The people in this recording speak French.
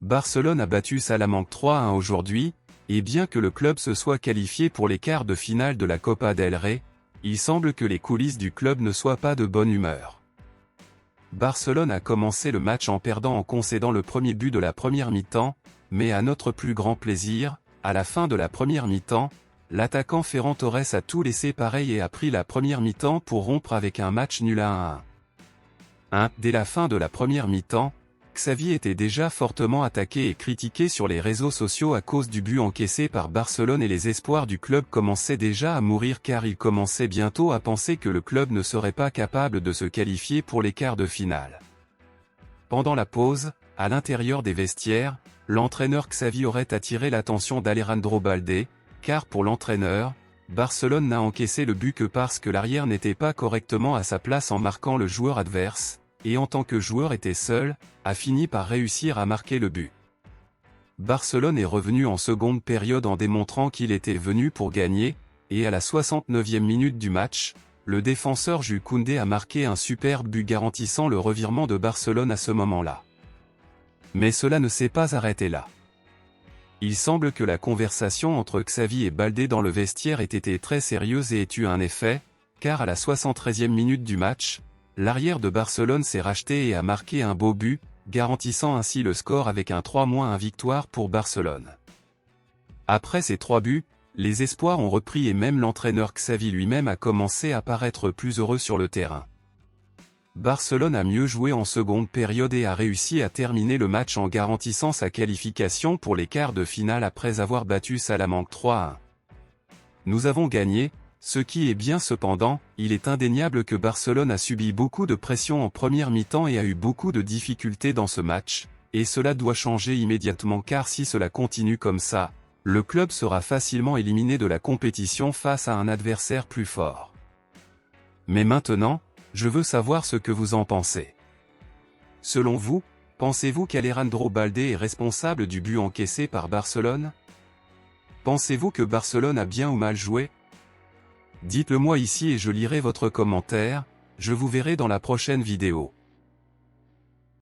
Barcelone a battu Salamanque 3-1 aujourd'hui, et bien que le club se soit qualifié pour les quarts de finale de la Copa del Rey, il semble que les coulisses du club ne soient pas de bonne humeur. Barcelone a commencé le match en perdant en concédant le premier but de la première mi-temps, mais à notre plus grand plaisir, à la fin de la première mi-temps, l'attaquant Ferran Torres a tout laissé pareil et a pris la première mi-temps pour rompre avec un match nul à 1. Dès la fin de la première mi-temps, Xavi était déjà fortement attaqué et critiqué sur les réseaux sociaux à cause du but encaissé par Barcelone et les espoirs du club commençaient déjà à mourir car il commençait bientôt à penser que le club ne serait pas capable de se qualifier pour les quarts de finale. Pendant la pause, à l'intérieur des vestiaires, l'entraîneur Xavi aurait attiré l'attention d'Alejandro Balde, car pour l'entraîneur, Barcelone n'a encaissé le but que parce que l'arrière n'était pas correctement à sa place en marquant le joueur adverse, et en tant que joueur était seul, a fini par réussir à marquer le but. Barcelone est revenu en seconde période en démontrant qu'il était venu pour gagner, et à la 69e minute du match, le défenseur Jules Koundé a marqué un superbe but garantissant le revirement de Barcelone à ce moment-là. Mais cela ne s'est pas arrêté là. Il semble que la conversation entre Xavi et Balde dans le vestiaire ait été très sérieuse et ait eu un effet, car à la 73e minute du match, l'arrière de Barcelone s'est racheté et a marqué un beau but, garantissant ainsi le score avec un 3-1 victoire pour Barcelone. Après ces 3 buts, les espoirs ont repris et même l'entraîneur Xavi lui-même a commencé à paraître plus heureux sur le terrain. Barcelone a mieux joué en seconde période et a réussi à terminer le match en garantissant sa qualification pour les quarts de finale après avoir battu Salamanque 3-1. Nous avons gagné, ce qui est bien cependant, il est indéniable que Barcelone a subi beaucoup de pression en première mi-temps et a eu beaucoup de difficultés dans ce match, et cela doit changer immédiatement car si cela continue comme ça, le club sera facilement éliminé de la compétition face à un adversaire plus fort. Mais maintenant, je veux savoir ce que vous en pensez. Selon vous, pensez-vous qu'Alejandro Balde est responsable du but encaissé par Barcelone? Pensez-vous que Barcelone a bien ou mal joué? Dites-le moi ici et je lirai votre commentaire, je vous verrai dans la prochaine vidéo.